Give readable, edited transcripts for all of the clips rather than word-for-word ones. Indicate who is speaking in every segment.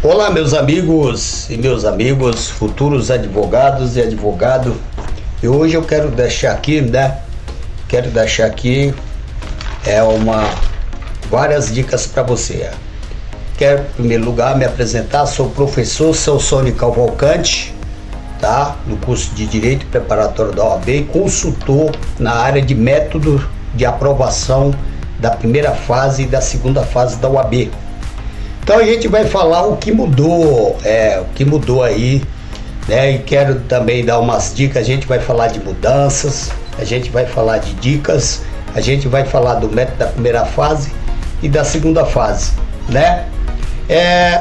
Speaker 1: Olá, meus amigos e meus amigos, futuros advogados e advogado. E hoje eu quero deixar aqui, várias dicas para você. Quero, em primeiro lugar, me apresentar. Sou o professor Celso Cavalcante, tá? No curso de Direito Preparatório da OAB e consultor na área de método de aprovação da primeira fase e da segunda fase da OAB. Então a gente vai falar o que mudou aí, né? E quero também dar umas dicas. A gente vai falar de mudanças, a gente vai falar de dicas, a gente vai falar do método da primeira fase e da segunda fase, né?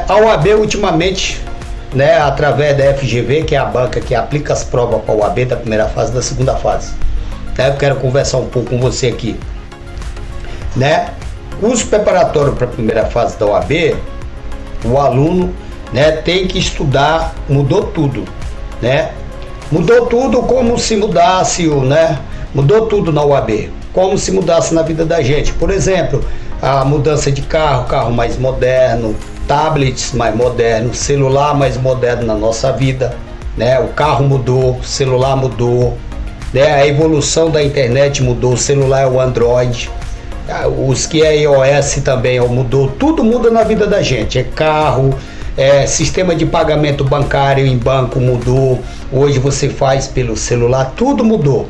Speaker 1: A OAB ultimamente, né, através da FGV, que é a banca que aplica as provas para a OAB da primeira fase e da segunda fase, né? Eu quero conversar um pouco com você aqui, né? Curso preparatório para a primeira fase da OAB, o aluno, né, tem que estudar. Mudou tudo, né? Mudou tudo como se mudasse, mudou tudo na OAB, como se mudasse na vida da gente. Por exemplo, a mudança de carro mais moderno, tablets mais modernos, celular mais moderno na nossa vida, né? O carro mudou, o celular mudou, né? A evolução da internet mudou, o celular é o Android. Os que é iOS também mudou, tudo muda na vida da gente. É carro, sistema de pagamento bancário em banco mudou, hoje você faz pelo celular, tudo mudou.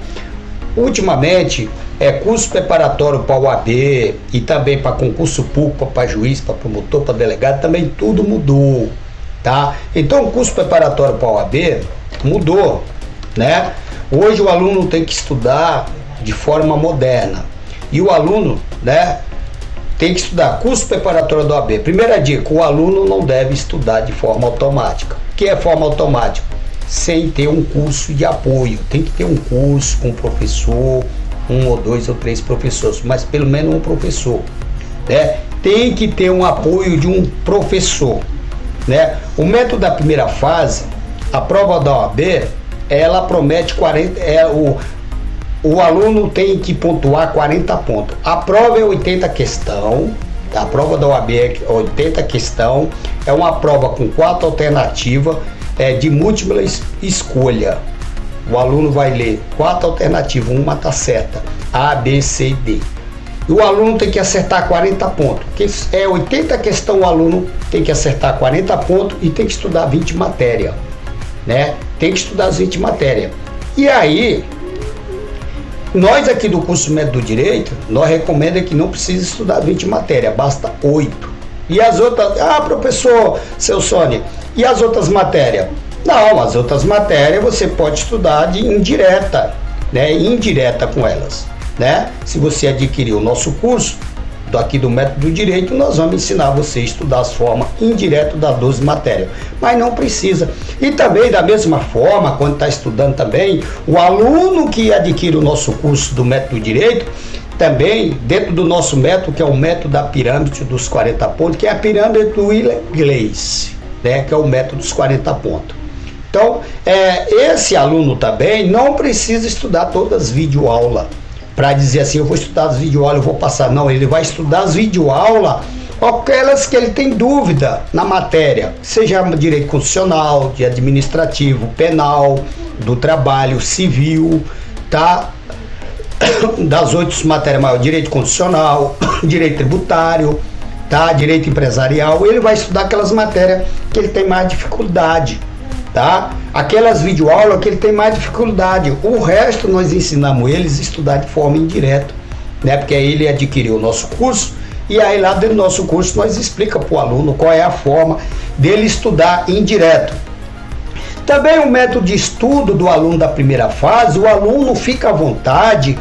Speaker 1: Ultimamente, curso preparatório para OAB e também para concurso público, para juiz, para promotor, para delegado, também tudo mudou, tá? Então o curso preparatório para OAB mudou, né? Hoje o aluno tem que estudar de forma moderna. E o aluno, né, tem que estudar curso preparatório da OAB. Primeira dica, o aluno não deve estudar de forma automática. O que é forma automática? Sem ter um curso de apoio. Tem que ter um curso com um professor, um ou dois ou três professores, mas pelo menos um professor, né? Tem que ter um apoio de um professor, né? O método da primeira fase, a prova da OAB, ela promete 40... O aluno tem que pontuar 40 pontos. A prova é 80 questão. A prova da OAB é 80 questão. É uma prova com 4 alternativas, de múltipla escolha. O aluno vai ler 4 alternativas, uma está certa. A, B, C e D. E o aluno tem que acertar 40 pontos. Porque 80 questão, o aluno tem que acertar 40 pontos e tem que estudar 20 matérias, né? Tem que estudar as 20 matérias. E aí, nós aqui do curso Método do Direito, nós recomendamos que não precisa estudar 20 matérias, basta 8. E as outras, professor Celso, e as outras matérias? Não, as outras matérias você pode estudar de indireta, né? Indireta com elas, né? Se você adquirir o nosso curso, aqui do Método do Direito, nós vamos ensinar você a estudar as formas indiretas das 12 matérias, mas não precisa. E também, da mesma forma, quando está estudando também, o aluno que adquire o nosso curso do Método do Direito, também, dentro do nosso método, que é o método da pirâmide dos 40 pontos, que é a pirâmide do inglês, né? Que é o método dos 40 pontos. Então, esse aluno também não precisa estudar todas as videoaulas, para dizer assim, eu vou estudar as videoaulas, eu vou passar. Não, ele vai estudar as videoaulas, aquelas que ele tem dúvida na matéria, seja direito constitucional, de administrativo, penal, do trabalho, civil, tá? Das 8 matérias maiores, direito constitucional, direito tributário, tá? Direito empresarial, ele vai estudar aquelas matérias que ele tem mais dificuldade, tá? Aquelas videoaulas que ele tem mais dificuldade. O resto nós ensinamos eles a estudar de forma indireta, né? Porque aí ele adquiriu o nosso curso e aí lá dentro do nosso curso nós explica para o aluno qual é a forma dele estudar indireto. Também o método de estudo do aluno da primeira fase, o aluno fica à vontade.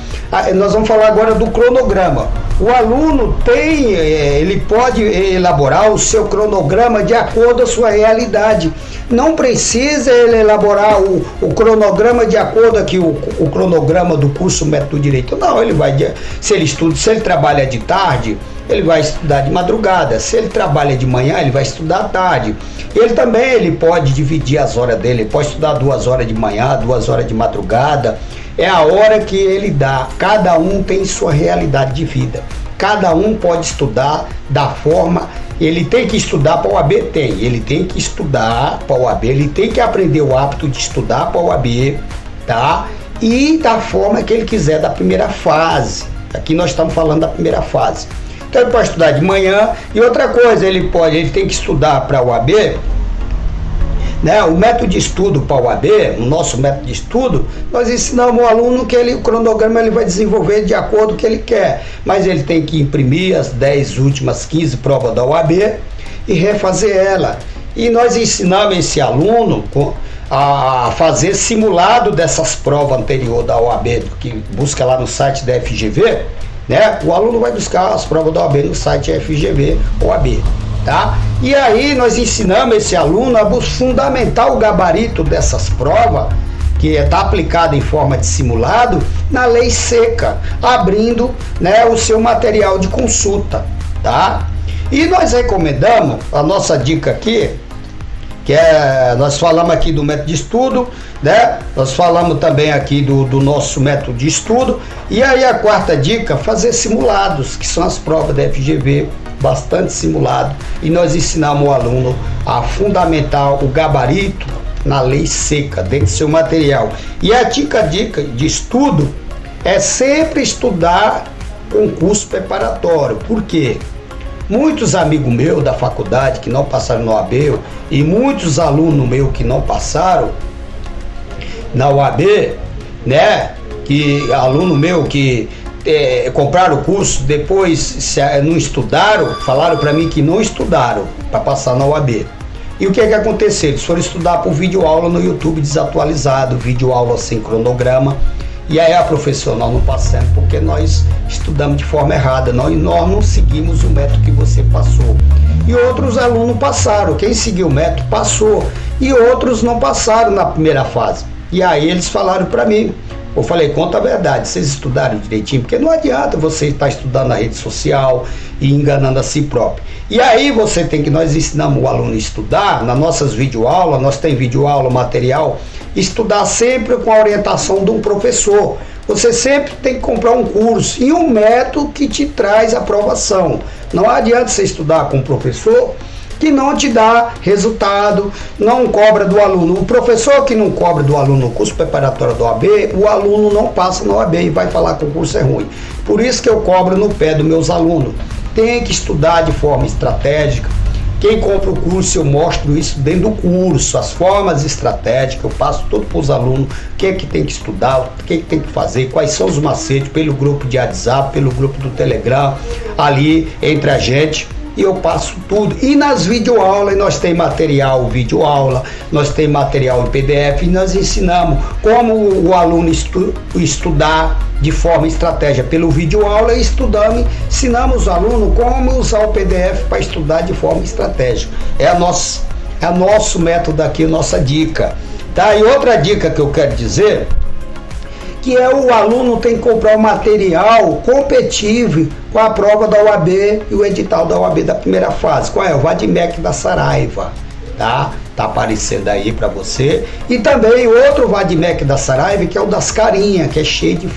Speaker 1: Nós vamos falar agora do cronograma. O aluno ele pode elaborar o seu cronograma de acordo com a sua realidade. Não precisa ele elaborar o cronograma de acordo com o cronograma do curso Método do Direito. Não, ele vai, se ele trabalha de tarde, ele vai estudar de madrugada. Se ele trabalha de manhã, ele vai estudar à tarde. Ele pode dividir as horas dele, ele pode estudar 2 horas de manhã, 2 horas de madrugada. É a hora que ele dá. Cada um tem sua realidade de vida. Cada um pode estudar da forma Ele tem que estudar para a OAB? Tem. Ele tem que estudar para a OAB, ele tem que aprender o hábito de estudar para a OAB, tá? E da forma que ele quiser, da primeira fase. Aqui nós estamos falando da primeira fase. Então ele pode estudar de manhã. E outra coisa, ele tem que estudar para a OAB, né? O método de estudo para a OAB, o nosso método de estudo, nós ensinamos o aluno que o cronograma ele vai desenvolver de acordo com o que ele quer. Mas ele tem que imprimir as 10 últimas 15 provas da OAB e refazer ela. E nós ensinamos esse aluno a fazer simulado dessas provas anteriores da OAB, que busca lá no site da FGV, né? O aluno vai buscar as provas da OAB no site FGV OAB, tá? E aí nós ensinamos esse aluno a fundamentar o gabarito dessas provas, que está aplicado em forma de simulado, na lei seca, abrindo, né, o seu material de consulta, tá? E nós recomendamos, a nossa dica aqui, nós falamos aqui do método de estudo, né? Nós falamos também aqui do nosso método de estudo. E aí a quarta dica, fazer simulados, que são as provas da FGV, bastante simulado. E nós ensinamos o aluno a fundamentar o gabarito na lei seca, dentro do seu material. E a dica de estudo é sempre estudar concurso preparatório. Por quê? Muitos amigos meus da faculdade que não passaram na OAB e muitos alunos meus que não passaram na OAB, né? Que aluno meu que compraram o curso, depois não estudaram, falaram para mim que não estudaram para passar na OAB. E o que aconteceu? Eles foram estudar por vídeo aula no YouTube desatualizado, vídeo aula sem cronograma. E aí a professora, nós não passamos porque nós estudamos de forma errada, nós não seguimos o método que você passou. E outros alunos passaram, quem seguiu o método passou, e outros não passaram na primeira fase. E aí eles falaram para mim, eu falei, conta a verdade, vocês estudaram direitinho? Porque não adianta você estar estudando na rede social e enganando a si próprio. E aí nós ensinamos o aluno a estudar, nas nossas videoaulas, nós temos videoaula, material, estudar sempre com a orientação de um professor. Você sempre tem que comprar um curso e um método que te traz aprovação. Não adianta você estudar com um professor que não te dá resultado, não cobra do aluno. O professor que não cobra do aluno o curso preparatório da OAB, o aluno não passa na OAB e vai falar que o curso é ruim. Por isso que eu cobro no pé dos meus alunos. Tem que estudar de forma estratégica. Quem compra o curso, eu mostro isso dentro do curso, as formas estratégicas, eu passo tudo para os alunos, o que é que tem que estudar, o que é que tem que fazer, quais são os macetes, pelo grupo de WhatsApp, pelo grupo do Telegram, ali entre a gente. E eu passo tudo. E nas videoaulas, nós temos material videoaula, nós temos material em PDF, e nós ensinamos como o aluno estudar de forma estratégica pelo videoaula e ensinamos o aluno como usar o PDF para estudar de forma estratégica. É nosso método aqui, nossa dica. Tá? E outra dica que eu quero dizer, que o aluno tem que comprar o material compatível com a prova da OAB e o edital da OAB da primeira fase. Qual é? O VADMEC da Saraiva, tá? Tá aparecendo aí para você. E também outro VADMEC da Saraiva, que é o das carinhas, que é cheio de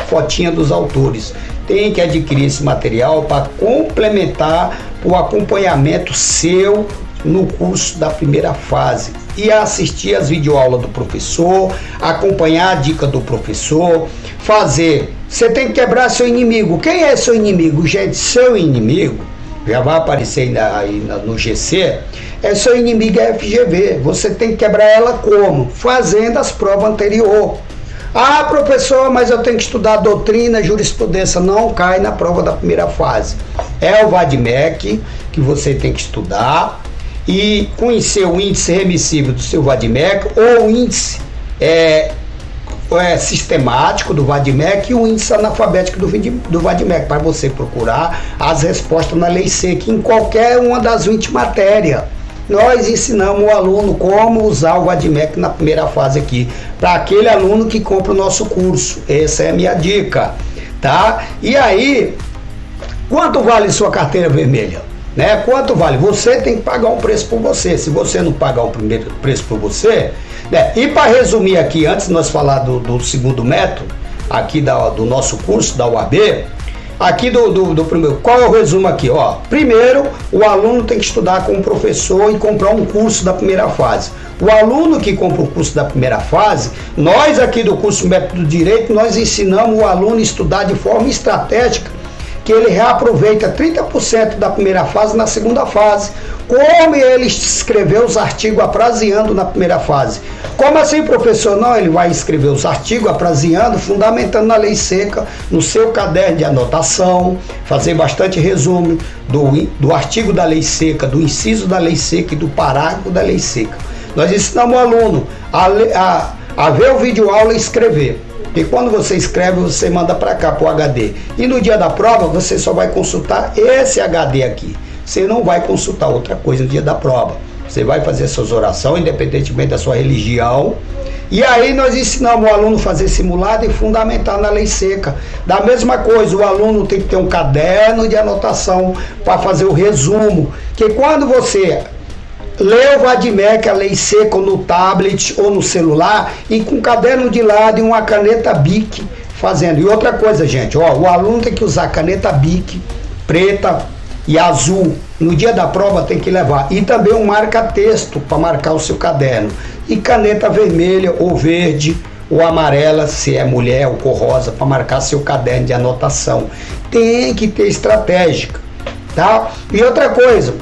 Speaker 1: fotinha dos autores. Tem que adquirir esse material para complementar o acompanhamento seu no curso da primeira fase e assistir as videoaulas do professor, acompanhar a dica do professor, fazer. Você tem que quebrar seu inimigo. Quem é seu inimigo? Gente, seu inimigo, já vai aparecer aí no GC, seu inimigo é a FGV. Você tem que quebrar ela como? Fazendo as provas anteriores. Ah, professor, mas eu tenho que estudar doutrina, jurisprudência. Não cai na prova da primeira fase. É o VADMEC que você tem que estudar e conhecer o índice remissível do seu VADMEC ou o índice sistemático do VADMEC e o índice analfabético do VADMEC, para você procurar as respostas na lei seca em qualquer uma das 20 matérias. Nós ensinamos o aluno como usar o VADMEC na primeira fase aqui, para aquele aluno que compra o nosso curso. Essa é a minha dica, tá? E aí, quanto vale sua carteira vermelha? Né? Quanto vale? Você tem que pagar um preço por você. Se você não pagar um primeiro preço por você, né? E para resumir aqui, antes de nós falar do segundo método, aqui do nosso curso da UAB, aqui do primeiro, qual é o resumo aqui? Ó, primeiro, o aluno tem que estudar com o professor e comprar um curso da primeira fase. O aluno que compra o curso da primeira fase, nós aqui do curso Método do Direito, nós ensinamos o aluno a estudar de forma estratégica, que ele reaproveita 30% da primeira fase na segunda fase. Como ele escreveu os artigos apraziando na primeira fase. Como assim, professor? Não, ele vai escrever os artigos apraziando, fundamentando na lei seca, no seu caderno de anotação, fazer bastante resumo do artigo da lei seca, do inciso da lei seca e do parágrafo da lei seca. Nós ensinamos o aluno a ver o vídeo aula e escrever. E quando você escreve, você manda para cá, para o HD. E no dia da prova, você só vai consultar esse HD aqui. Você não vai consultar outra coisa no dia da prova. Você vai fazer suas orações, independentemente da sua religião. E aí nós ensinamos o aluno a fazer simulado e fundamentar na lei seca. Da mesma coisa, o aluno tem que ter um caderno de anotação para fazer o resumo. Que quando você lê o Vadmec, a lei seca, no tablet ou no celular, e com caderno de lado e uma caneta Bic fazendo. E outra coisa, gente, ó, o aluno tem que usar caneta Bic preta e azul. No dia da prova tem que levar. E também um marca-texto para marcar o seu caderno. E caneta vermelha ou verde ou amarela, se é mulher ou cor rosa, para marcar seu caderno de anotação. Tem que ter estratégica, tá? E outra coisa,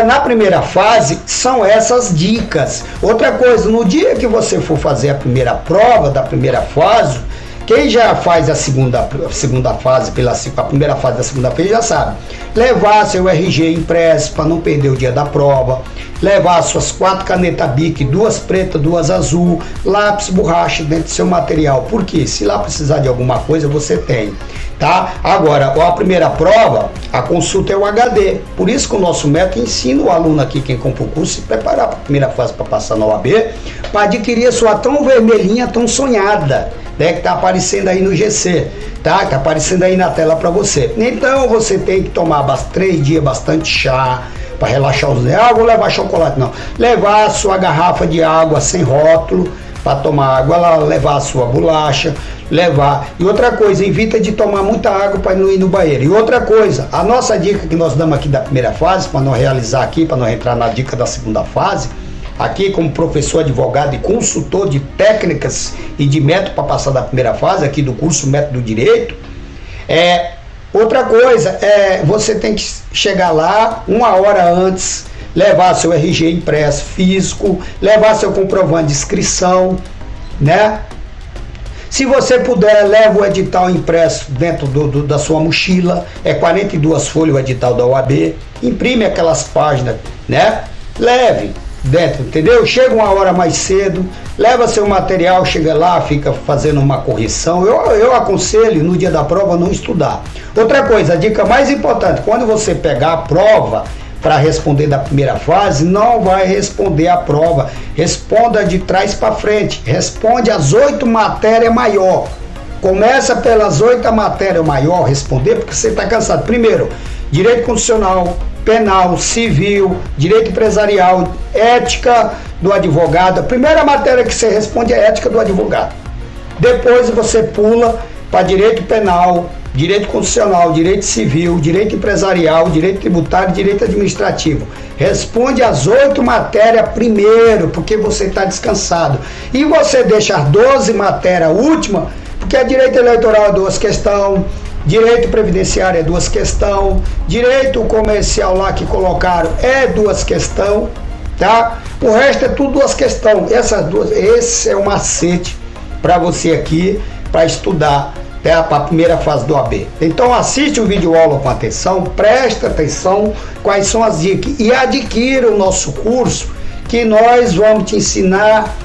Speaker 1: na primeira fase são essas dicas. Outra coisa, no dia que você for fazer a primeira prova da primeira fase, quem já faz a segunda fase, a primeira fase da segunda fase já sabe. Levar seu RG impresso para não perder o dia da prova. Levar suas 4 canetas Bic, 2 pretas, 2 azul, lápis, borracha dentro do seu material. Por quê? Se lá precisar de alguma coisa, você tem. Tá? Agora, a primeira prova, a consulta é o HD. Por isso que o nosso método ensina o aluno aqui, quem compra o curso, se preparar para a primeira fase para passar na OAB, para adquirir a sua tão vermelhinha, tão sonhada, né, que está aparecendo aí no GC, tá? Tá aparecendo aí na tela para você. Então você tem que tomar 3 dias bastante chá para relaxar os nervos. Vou levar chocolate, não. Levar a sua garrafa de água sem rótulo para tomar água, levar a sua bolacha, levar. E outra coisa, evita de tomar muita água para não ir no banheiro. E outra coisa, a nossa dica que nós damos aqui da primeira fase, para não realizar aqui, para não entrar na dica da segunda fase, aqui como professor, advogado e consultor de técnicas e de método para passar da primeira fase, aqui do curso Método do Direito, outra coisa, você tem que chegar lá 1 hora antes, levar seu RG impresso físico, levar seu comprovante de inscrição, né? Se você puder, leva o edital impresso dentro da sua mochila, 42 folhas o edital da OAB, imprime aquelas páginas, né? Leve dentro, entendeu? Chega 1 hora mais cedo, leva seu material, chega lá, fica fazendo uma correção. Eu aconselho no dia da prova não estudar. Outra coisa, a dica mais importante, quando você pegar a prova para responder da primeira fase, não vai responder a prova, responda de trás para frente, responde as 8 matérias maior. Começa pelas 8 matérias maior responder, porque você está cansado. Primeiro, direito constitucional, penal, civil, direito empresarial, ética do advogado. A primeira matéria que você responde é ética do advogado. Depois você pula para direito penal, direito constitucional, direito civil, direito empresarial, direito tributário e direito administrativo. Responde as 8 matérias primeiro, porque você está descansado. E você deixa as 12 matérias última, porque a direito eleitoral é 2 questões, direito previdenciário é 2 questões, direito comercial lá que colocaram é 2 questões, tá? O resto é tudo 2 questões. Essas duas, esse é o macete para você aqui, para estudar para a primeira fase do OAB. Então assiste o vídeo aula com atenção, presta atenção quais são as dicas e adquira o nosso curso, que nós vamos te ensinar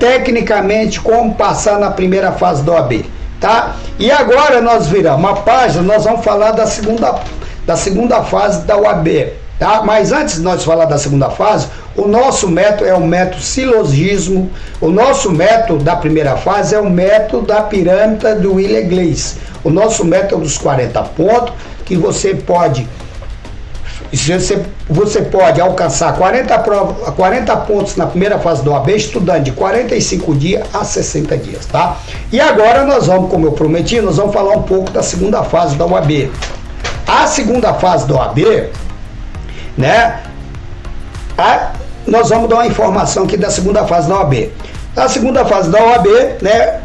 Speaker 1: tecnicamente como passar na primeira fase do OAB, tá? E agora nós viramos uma página, nós vamos falar da segunda fase da OAB, tá? Mas antes de nós falar da segunda fase, o nosso método é o método silogismo. O nosso método da primeira fase é o método da pirâmide do William Gleis. O nosso método dos 40 pontos, que você pode Você pode alcançar 40 pontos na primeira fase da OAB estudando de 45 dias a 60 dias, tá? E agora nós vamos, como eu prometi, nós vamos falar um pouco da segunda fase da OAB. A segunda fase da OAB, né? Nós vamos dar uma informação aqui da segunda fase da OAB. A segunda fase da OAB, né?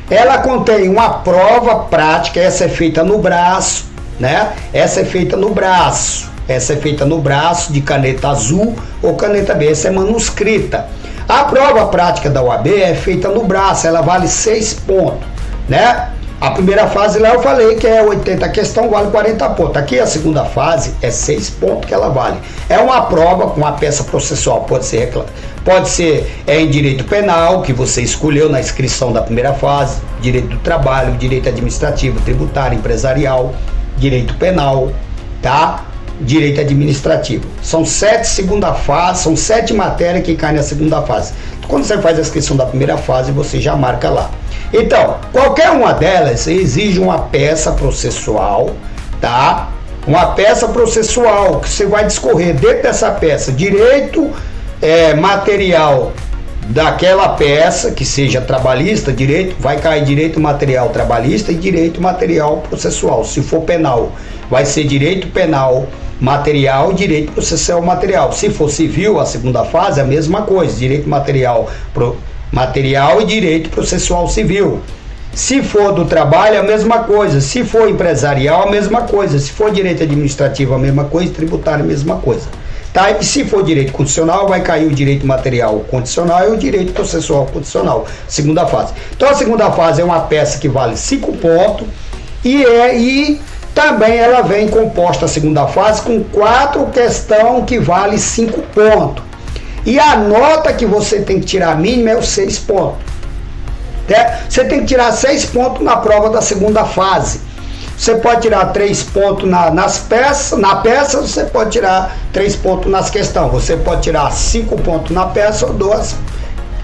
Speaker 1: Ela contém uma prova prática, essa é feita no braço, né? Essa é feita no braço de caneta azul ou caneta B, essa é manuscrita. A prova prática da OAB é feita no braço, ela vale 6 pontos, né? A primeira fase lá eu falei que é 80 questão, vale 40 pontos. Aqui a segunda fase é 6 pontos que ela vale. É uma prova com uma peça processual, pode ser em direito penal, que você escolheu na inscrição da primeira fase, direito do trabalho, direito administrativo, tributário, empresarial, direito penal, tá? Direito administrativo. São 7 segunda fase, são 7 matérias que caem na segunda fase. Quando você faz a inscrição da primeira fase, você já marca lá. Então, qualquer uma delas exige uma peça processual, tá? Uma peça processual que você vai discorrer dentro dessa peça direito material daquela peça, que seja trabalhista, vai cair direito material trabalhista e direito material processual. Se for penal, vai ser direito penal material e direito processual material. Se for civil, a segunda fase é a mesma coisa, direito material e direito processual civil. Se for do trabalho, a mesma coisa. Se for empresarial, a mesma coisa. Se for direito administrativo, a mesma coisa. Tributário, a mesma coisa. Tá? E se for direito condicional, vai cair o direito material condicional e o direito processual condicional. Segunda fase. Então, a segunda fase é uma peça que vale 5 pontos e também ela vem composta, a segunda fase, com 4 questões que vale 5 pontos. E a nota que você tem que tirar mínima é os 6 pontos. Você tem que tirar 6 pontos na prova da segunda fase. Você pode tirar 3 pontos na peça, você pode tirar 3 pontos nas questões. Você pode tirar 5 pontos na peça ou 2.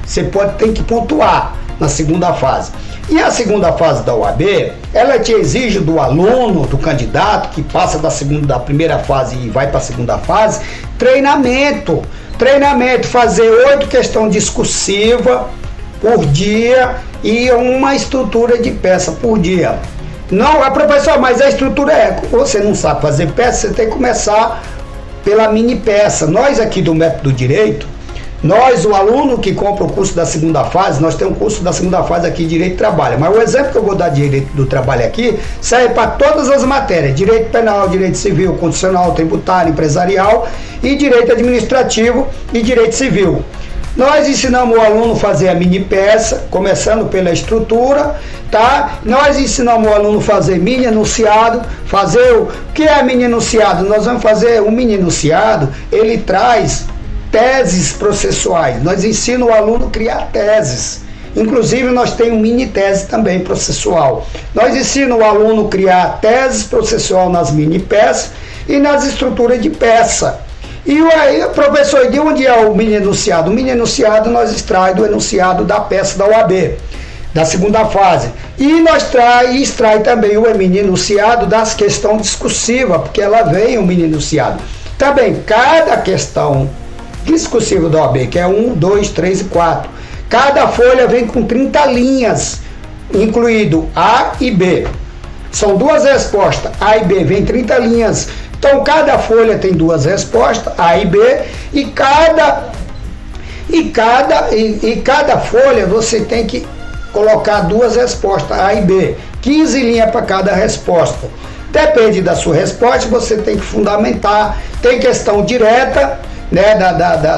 Speaker 1: Você tem que pontuar na segunda fase. E a segunda fase da OAB, ela te exige do aluno, do candidato, que passa da primeira fase e vai para a segunda fase, treinamento, fazer 8 questões discursivas por dia e uma estrutura de peça por dia. Não, professor, mas a estrutura você não sabe fazer peça, você tem que começar pela mini peça. Nós aqui do Método Direito, o aluno que compra o curso da segunda fase, nós temos um curso da segunda fase aqui, Direito do Trabalho. Mas o exemplo que eu vou dar de Direito do Trabalho aqui serve para todas as matérias: Direito Penal, Direito Civil, Condicional, Tributário, Empresarial e Direito Administrativo e Direito Civil. Nós ensinamos o aluno a fazer a mini peça, começando pela estrutura, tá? Nós ensinamos o aluno a fazer mini enunciado, o que é mini enunciado? Nós vamos fazer o mini enunciado, ele traz teses processuais. Nós ensinamos o aluno a criar teses. Inclusive, nós temos mini tese também processual. Nós ensinamos o aluno a criar teses processual nas mini peças e nas estruturas de peça. E aí, professor, de onde é o mini enunciado? O mini enunciado nós extrai do enunciado da peça da OAB, da segunda fase. E nós extrai também o mini enunciado das questões discursivas, porque ela vem o mini enunciado. Também, cada questão discursiva da OAB, que é 1, 2, 3 e 4, cada folha vem com 30 linhas, incluído A e B. São 2 respostas, A e B, vem 30 linhas. Então, cada folha tem 2 respostas, A e B, e cada folha você tem que colocar 2 respostas, A e B, 15 linhas para cada resposta. Depende da sua resposta, você tem que fundamentar. Tem questão direta, né,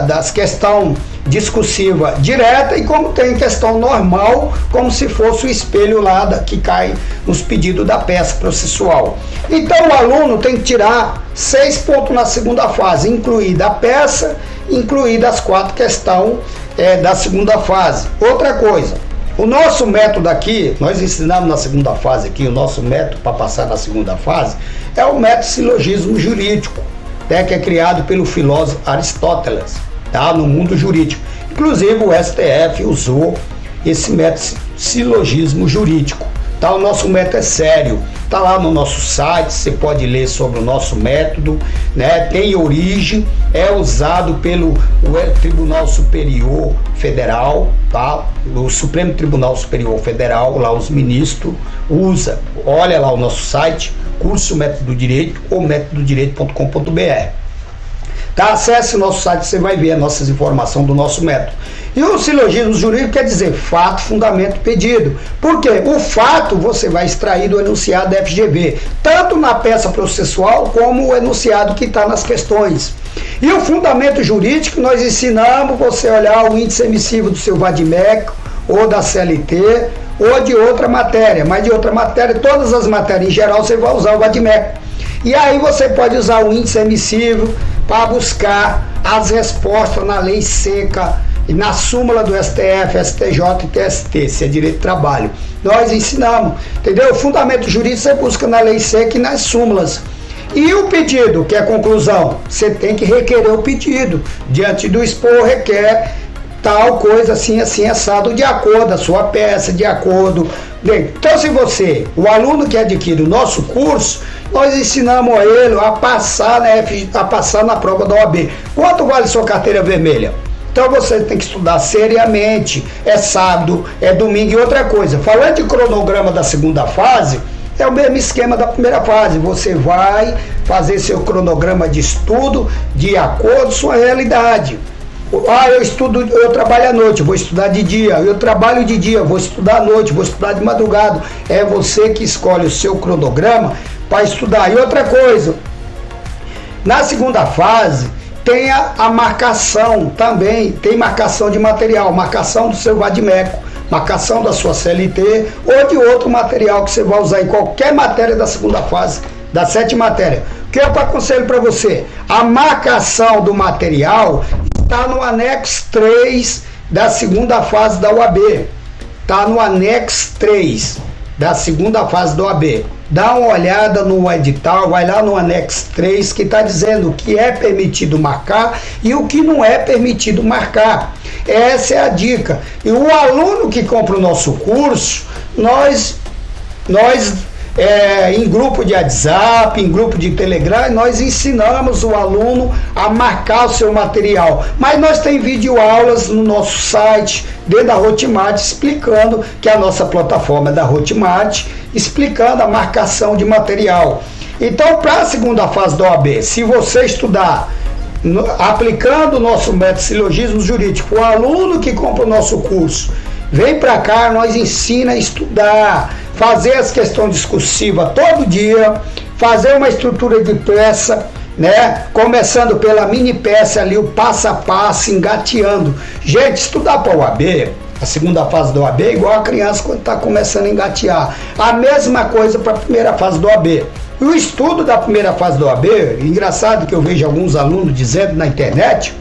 Speaker 1: das questões discursiva direta, e como tem questão normal, como se fosse o espelho lá que cai nos pedidos da peça processual. Então o aluno tem que tirar 6 pontos na segunda fase, incluída a peça, incluídas as 4 questões da segunda fase. Outra coisa, o nosso método aqui, nós ensinamos na segunda fase aqui, o nosso método para passar na segunda fase é o método silogismo jurídico, né, que é criado pelo filósofo Aristóteles, tá, no mundo jurídico. Inclusive o STF usou esse método silogismo jurídico, tá? O nosso método é sério, tá lá no nosso site, você pode ler sobre o nosso método, né? Tem origem, é usado pelo Tribunal Superior Federal, tá? O Supremo Tribunal Superior Federal, lá os ministros usa, olha lá o nosso site, curso Método do Direito ou métododireito.com.br. Tá? Acesse o nosso site, você vai ver as nossas informações do nosso método. E o silogismo jurídico quer dizer fato, fundamento, pedido. Por quê? O fato você vai extrair do enunciado da FGV, tanto na peça processual como o enunciado que está nas questões. E o fundamento jurídico, nós ensinamos você olhar o índice emissivo do seu VADMEC, ou da CLT, ou de outra matéria. Mas de outra matéria, todas as matérias em geral, você vai usar o VADMEC. E aí você pode usar o índice emissivo para buscar as respostas na lei seca e na súmula do STF, STJ e TST, se é direito de trabalho. Nós ensinamos, entendeu? O fundamento jurídico você busca na lei seca e nas súmulas. E o pedido, que é a conclusão, você tem que requerer o pedido. Diante do expor, requer tal coisa assim, assim, assado, de acordo com a sua peça, de acordo. Bem, então se você, o aluno que adquire o nosso curso, nós ensinamos a ele a passar, a passar na prova da OAB. Quanto vale sua carteira vermelha? Então você tem que estudar seriamente, é sábado, é domingo e outra coisa. Falando de cronograma da segunda fase, é o mesmo esquema da primeira fase. Você vai fazer seu cronograma de estudo de acordo com sua realidade. Ah, eu trabalho à noite, vou estudar de dia. Eu trabalho de dia, vou estudar à noite, vou estudar de madrugada. É você que escolhe o seu cronograma para estudar. E outra coisa, na segunda fase tem a marcação também, tem marcação de material, marcação do seu VADMEC, marcação da sua CLT ou de outro material que você vai usar em qualquer matéria da segunda fase, da 7ª matéria. O que eu aconselho para você? A marcação do material está no anexo 3 da segunda fase da UAB. Está no anexo 3 da segunda fase da OAB. Dá uma olhada no edital, vai lá no anexo 3 que está dizendo o que é permitido marcar e o que não é permitido marcar. Essa é a dica. E o aluno que compra o nosso curso, nós em grupo de WhatsApp, em grupo de Telegram, nós ensinamos o aluno a marcar o seu material. Mas nós temos videoaulas no nosso site, dentro da Hotmart, explicando que a nossa plataforma é da Hotmart, explicando a marcação de material. Então, para a segunda fase da OAB, se você estudar aplicando o nosso método silogismo jurídico, o aluno que compra o nosso curso, vem para cá, nós ensina a estudar, fazer as questões discursivas todo dia, fazer uma estrutura de peça, né? Começando pela mini peça ali, o passo a passo, engateando. Gente, estudar para o OAB, a segunda fase do OAB, é igual a criança quando está começando a engatear. A mesma coisa para a primeira fase do OAB. E o estudo da primeira fase do OAB, engraçado que eu vejo alguns alunos dizendo na internet,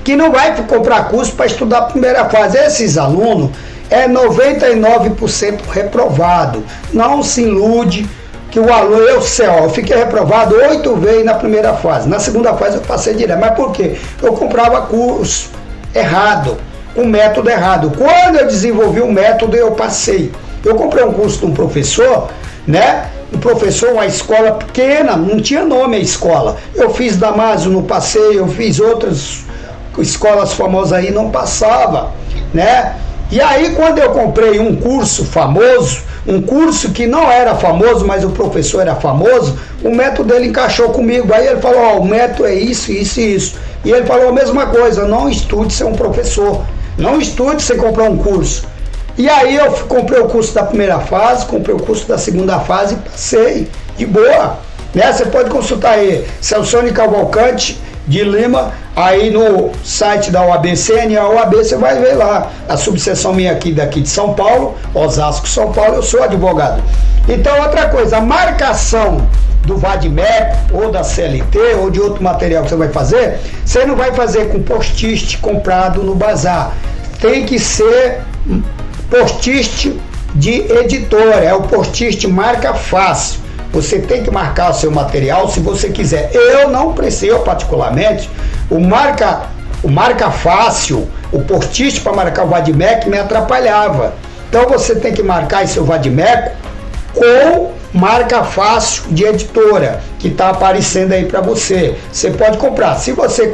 Speaker 1: que não vai comprar curso para estudar a primeira fase. Esses alunos é 99% reprovado. Não se ilude que o aluno, eu fiquei reprovado 8 vezes na primeira fase. Na segunda fase eu passei direto. Mas por quê? Eu comprava curso errado, com método errado. Quando eu desenvolvi o método, eu passei. Eu comprei um curso de um professor, né? Um professor, uma escola pequena, não tinha nome a escola. Eu fiz Damásio, não passei, eu fiz outras escolas famosas aí, não passava, né? E aí quando eu comprei um curso famoso, um curso que não era famoso, mas o professor era famoso, o método dele encaixou comigo. Aí ele falou, o método é isso, isso e isso. E ele falou a mesma coisa, não estude ser um professor, não estude sem comprar um curso. E aí eu comprei o curso da primeira fase, comprei o curso da segunda fase e passei, de boa, né? Você pode consultar aí, Celso Cavalcante de Lima, aí no site da OAB, CNA OAB, você vai ver lá a subseção minha aqui daqui de São Paulo, Osasco, São Paulo, eu sou advogado. Então, outra coisa, a marcação do VADMEC ou da CLT ou de outro material que você vai fazer, você não vai fazer com post-it comprado no bazar, tem que ser post-it de editora, é o post-it marca fácil. Você tem que marcar o seu material se você quiser. Eu não preciso, particularmente, o marca fácil, o post-it para marcar o VADMEC me atrapalhava. Então você tem que marcar esse seu vadimeco com marca fácil de editora, que está aparecendo aí para você. Você pode comprar. Se você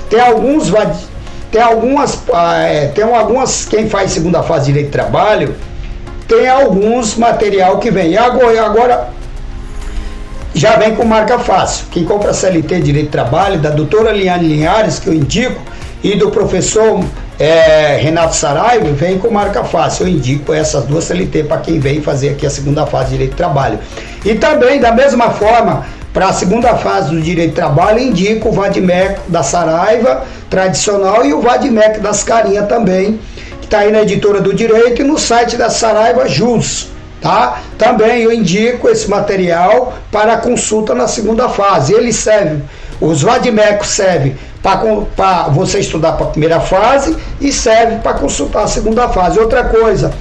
Speaker 1: tem algumas, quem faz segunda fase de direito de trabalho, tem alguns material que vem. E agora já vem com marca fácil. Quem compra CLT de direito de trabalho, da doutora Liane Linhares, que eu indico, e do professor Renato Saraiva, vem com marca fácil. Eu indico essas duas CLT para quem vem fazer aqui a segunda fase de direito de trabalho. E também, da mesma forma, para a segunda fase do direito de trabalho, indico o Vadimeco da Saraiva tradicional e o Vadimeco das Carinhas também, que está aí na editora do direito e no site da Saraiva Jus. Tá? Também eu indico esse material para consulta na segunda fase. Ele serve, os Vadimecos servem para você estudar para a primeira fase e serve para consultar a segunda fase. Outra coisa,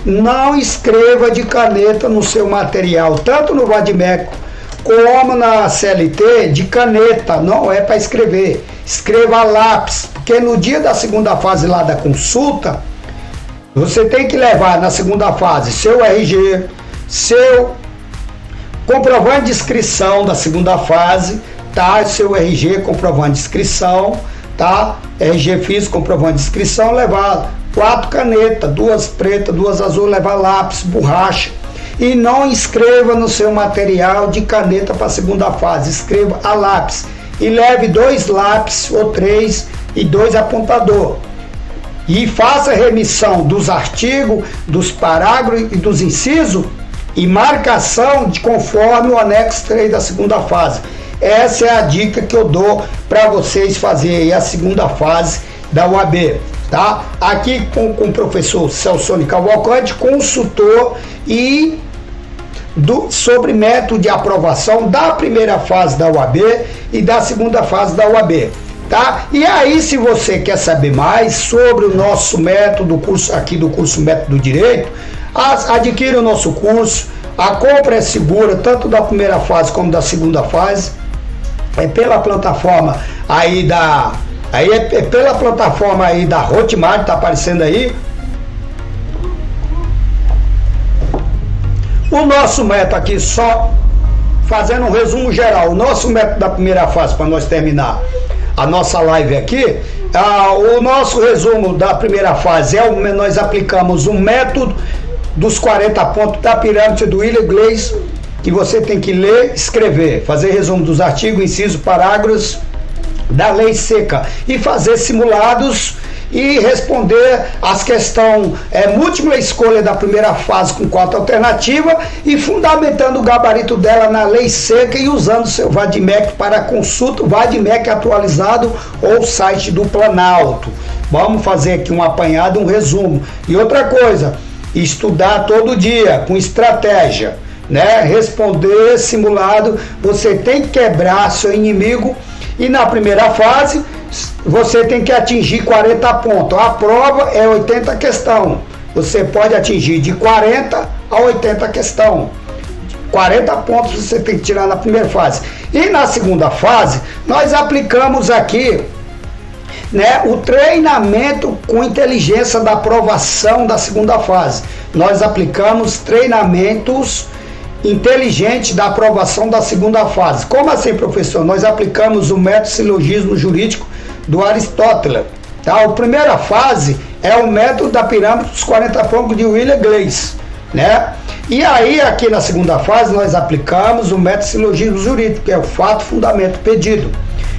Speaker 1: não escreva de caneta no seu material, tanto no Vadimeco como na CLT, de caneta, não é para escrever. Escreva a lápis, porque no dia da segunda fase lá da consulta, você tem que levar na segunda fase seu RG, seu comprovante de inscrição da segunda fase, tá? Seu RG, comprovante de inscrição, tá? RG físico, comprovante de inscrição, levar 4 canetas, 2 pretas, 2 azuis, levar lápis, borracha. E não escreva no seu material de caneta para a segunda fase, escreva a lápis. E leve 2 lápis ou 3 e 2 apontador. E faça remissão dos artigos, dos parágrafos e dos incisos e marcação de conforme o anexo 3 da segunda fase. Essa é a dica que eu dou para vocês fazerem a segunda fase da UAB, tá? Aqui com o professor Celso Cavalcante, consultor e sobre método de aprovação da primeira fase da UAB e da segunda fase da UAB. Tá? E aí, se você quer saber mais sobre o nosso método, curso aqui do curso Método do Direito, adquira o nosso curso. A compra é segura, tanto da primeira fase como da segunda fase. É pela plataforma aí pela plataforma aí da Hotmart, tá aparecendo aí. O nosso método aqui, só fazendo um resumo geral, o nosso método da primeira fase, para nós terminar a nossa live aqui, o nosso resumo da primeira fase nós aplicamos um método dos 40 pontos da pirâmide do William Glaze, que você tem que ler, escrever, fazer resumo dos artigos, incisos, parágrafos da lei seca e fazer simulados e responder as questões múltipla escolha da primeira fase com 4 alternativas e fundamentando o gabarito dela na lei seca e usando seu Vadimec para consulta, o Vadimec atualizado ou site do Planalto. Vamos fazer aqui um apanhado, um resumo. E outra coisa, estudar todo dia com estratégia, né? Responder simulado, você tem que quebrar seu inimigo e na primeira fase você tem que atingir 40 pontos. A prova é 80 questão. Você pode atingir de 40 a 80 questão. 40 pontos você tem que tirar na primeira fase. E na segunda fase, nós aplicamos aqui, né, o treinamento com inteligência da aprovação da segunda fase. Nós aplicamos treinamentos inteligentes da aprovação da segunda fase. Como assim, professor? Nós aplicamos o método silogismo jurídico do Aristóteles. Tá? A primeira fase é o método da pirâmide dos 40 pontos de William Glaze, né? E aí, aqui na segunda fase, nós aplicamos o método silogismo jurídico, que é o fato, fundamento, pedido.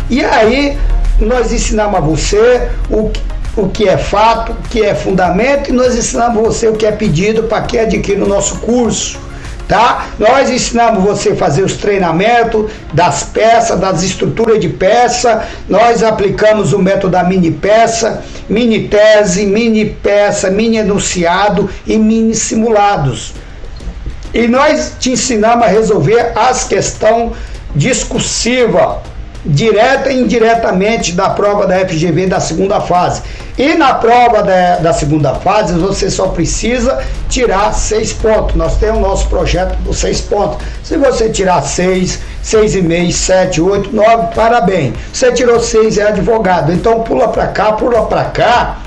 Speaker 1: E aí, nós ensinamos a você o que é fato, o que é fundamento, e nós ensinamos a você o que é pedido para quem adquire o nosso curso. Tá? Nós ensinamos você a fazer os treinamentos das peças, das estruturas de peça. Nós aplicamos o método da mini peça, mini tese, mini peça, mini enunciado e mini simulados. E nós te ensinamos a resolver as questões discursivas, direta e indiretamente da prova da FGV da segunda fase. E na prova da segunda fase, você só precisa tirar 6 pontos. Nós temos o nosso projeto dos 6 pontos. Se você tirar 6, 6,5, 7, 8, 9, parabéns. Você tirou 6, é advogado. Então pula para cá,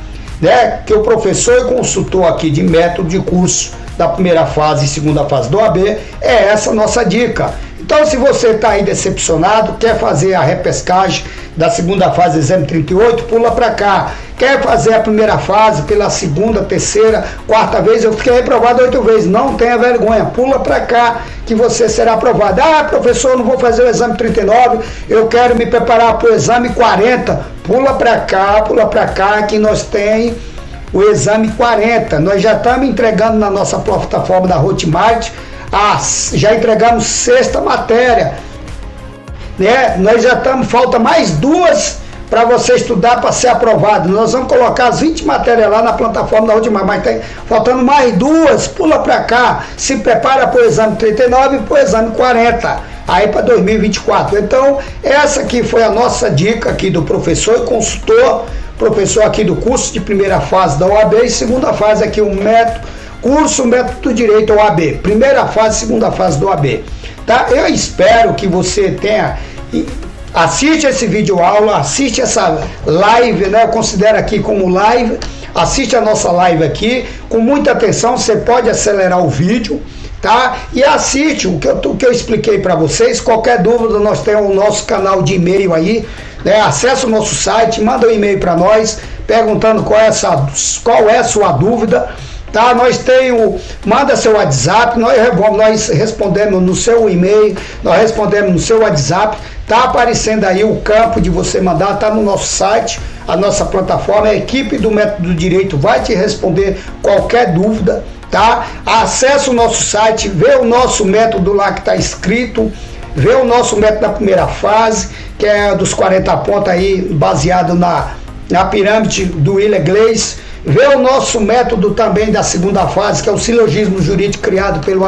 Speaker 1: né, que o professor e consultor aqui de método de curso da primeira fase e segunda fase do OAB, é essa nossa dica. Então, se você está aí decepcionado, quer fazer a repescagem da segunda fase do exame 38, pula para cá. Quer fazer a primeira fase pela segunda, terceira, quarta vez, eu fiquei reprovado 8 vezes, não tenha vergonha, pula para cá que você será aprovado. Ah, professor, não vou fazer o exame 39, eu quero me preparar para o exame 40, pula para cá que nós tem o exame 40. Nós já estamos entregando na nossa plataforma da Hotmart, já entregamos 6ª matéria, né? Nós já estamos, falta mais 2 para você estudar para ser aprovado. Nós vamos colocar as 20 matérias lá na plataforma da Hotmart, mas tem faltando mais 2, pula para cá, se prepara para o exame 39 e para o exame 40, aí para 2024. Então, essa aqui foi a nossa dica aqui do professor e consultor, professor aqui do curso de primeira fase da OAB e segunda fase aqui o curso Método do Direito OAB, primeira fase, segunda fase do OAB, tá? Eu espero que você tenha, assiste esse vídeo aula, assiste essa live, né? Eu considero aqui como live, assiste a nossa live aqui, com muita atenção, você pode acelerar o vídeo, tá? E assiste o que eu expliquei para vocês. Qualquer dúvida, nós temos o nosso canal de e-mail aí, né? Acesse o nosso site, manda um e-mail para nós, perguntando qual é a sua dúvida, tá? Nós manda seu WhatsApp, nós respondemos no seu e-mail, nós respondemos no seu WhatsApp, tá aparecendo aí o campo de você mandar, tá no nosso site, a nossa plataforma, a equipe do Método do Direito vai te responder qualquer dúvida, tá? Acesse o nosso site, vê o nosso método lá que está escrito, vê o nosso método da primeira fase, que é dos 40 pontos aí, baseado na pirâmide do William Gleis. Vê o nosso método também da segunda fase, que é o silogismo jurídico criado pelo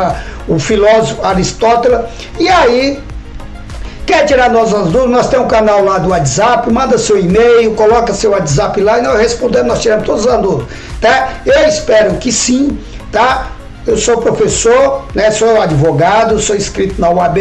Speaker 1: o filósofo Aristóteles. E aí, quer tirar nossas dúvidas? Nós temos um canal lá do WhatsApp, manda seu e-mail, coloca seu WhatsApp lá e nós respondemos, nós tiramos todas as dúvidas, tá? Eu espero que sim, tá? Eu sou professor, né? Sou advogado, sou inscrito na UAB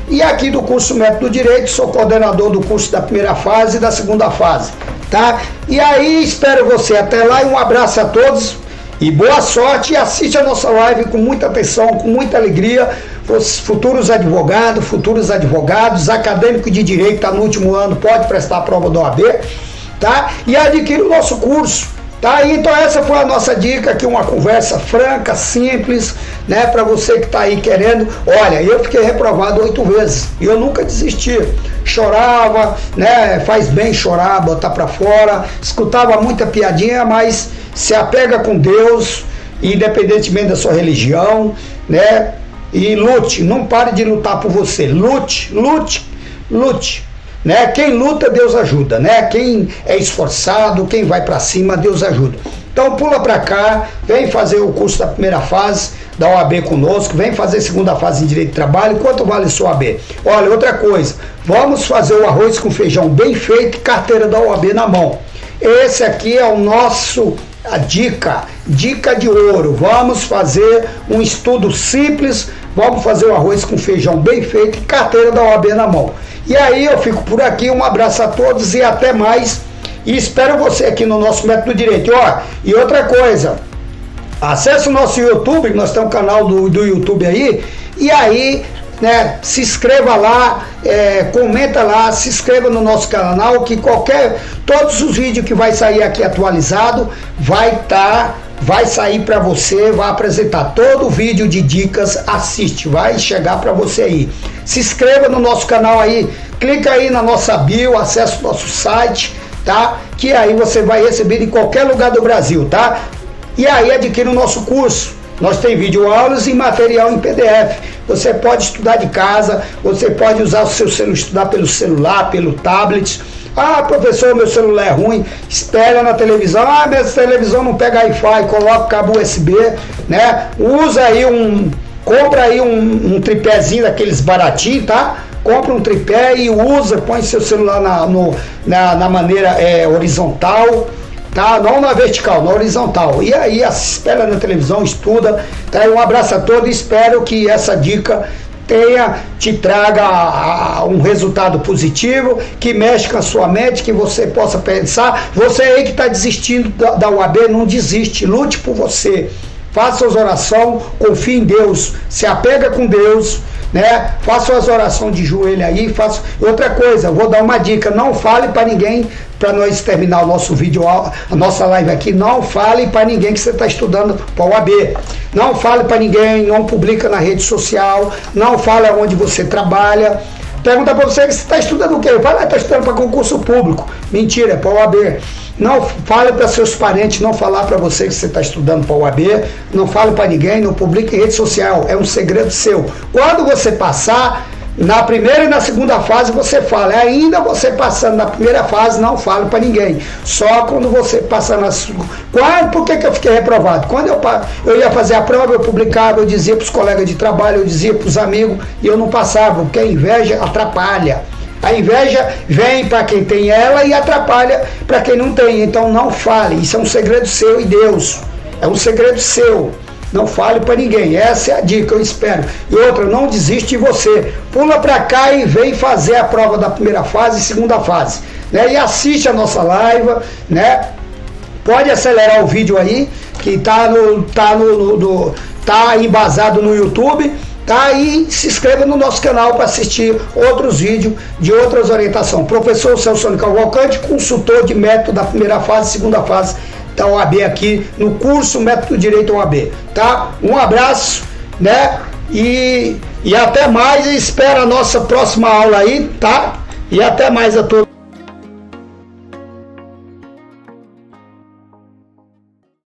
Speaker 1: e aqui do curso Método do Direito, sou coordenador do curso da primeira fase e da segunda fase, tá? E aí, espero você até lá e um abraço a todos e boa sorte, e assiste a nossa live com muita atenção, com muita alegria. Os futuros advogados, acadêmicos de direito, está no último ano, pode prestar a prova do OAB, tá? E adquire o nosso curso, tá? Então essa foi a nossa dica aqui, uma conversa franca, simples, né? Para você que está aí querendo. Olha, eu fiquei reprovado 8 vezes e eu nunca desisti. Chorava, né? Faz bem chorar, botar para fora, escutava muita piadinha, mas se apega com Deus, independentemente da sua religião, né? E lute, não pare de lutar por você, lute, né? Quem luta, Deus ajuda, né? Quem é esforçado, quem vai para cima, Deus ajuda. Então pula para cá, vem fazer o curso da primeira fase da OAB conosco, vem fazer segunda fase em Direito do Trabalho. Quanto vale sua OAB? Olha, outra coisa, vamos fazer o arroz com feijão bem feito e carteira da OAB na mão. Esse aqui é o nosso dica de ouro. Vamos fazer um estudo simples, vamos fazer o arroz com feijão bem feito e carteira da OAB na mão. E aí eu fico por aqui, um abraço a todos e até mais. E espero você aqui no nosso Método do Direito. E outra coisa, acesse o nosso YouTube, nós temos um canal do YouTube aí, e aí, né, se inscreva lá, comenta lá, se inscreva no nosso canal, que todos os vídeos que vai sair aqui atualizado, vai sair para você, vai apresentar todo o vídeo de dicas, assiste, vai chegar para você aí. Se inscreva no nosso canal aí, clica aí na nossa bio, acesse o nosso site, tá? Que aí você vai receber em qualquer lugar do Brasil, tá? E aí adquira o nosso curso. Nós tem videoaulas e material em PDF. Você pode estudar de casa, você pode usar o seu celular, estudar pelo celular, pelo tablet. Ah, professor, meu celular é ruim, espera na televisão. Ah, minha televisão não pega Wi-Fi, coloca cabo USB, né? Usa aí compra aí um tripézinho daqueles baratinhos, tá? Compra um tripé e usa, põe seu celular na maneira horizontal, tá? Não na vertical, na horizontal. E aí espera na televisão, estuda, tá? Um abraço a todos, espero que essa dica te traga um resultado positivo, que mexe com a sua mente, que você possa pensar. Você aí que está desistindo da UAB, não desiste, lute por você. Faça as orações, confie em Deus, se apega com Deus, né? Faça as orações de joelho aí, faça. Outra coisa, vou dar uma dica, não fale para ninguém, para nós terminar o nosso vídeo, a nossa live aqui, não fale para ninguém que você está estudando para o AB. Não fale para ninguém, não publica na rede social, não fale aonde você trabalha. Pergunta para você que você está estudando o quê? Fala, está estudando para concurso público. Mentira, é para o OAB. Não fale para seus parentes, não falar para você que você está estudando para o OAB. Não fale para ninguém, não publique em rede social. É um segredo seu. Quando você passar, na primeira e na segunda fase você fala. Ainda você passando na primeira fase, não fale para ninguém. Só quando você passar na segunda. Por que eu fiquei reprovado? Quando eu ia fazer a prova, eu publicava, eu dizia para os colegas de trabalho, eu dizia para os amigos, e eu não passava, porque a inveja atrapalha. A inveja vem para quem tem ela e atrapalha para quem não tem. Então não fale, isso é um segredo seu e Deus. É um segredo seu. Não fale para ninguém. Essa é a dica, eu espero. E outra, não desiste de você. Pula para cá e vem fazer a prova da primeira fase e segunda fase. Né? E assiste a nossa live, né? Pode acelerar o vídeo aí, que tá embasado no YouTube. Tá? E se inscreva no nosso canal para assistir outros vídeos de outras orientações. Professor Celso Cavalcante, consultor de método da primeira fase e segunda fase da OAB aqui no curso Método Direito OAB. Tá? Um abraço, né? E até mais. Espera a nossa próxima aula aí, tá? E até mais a todos.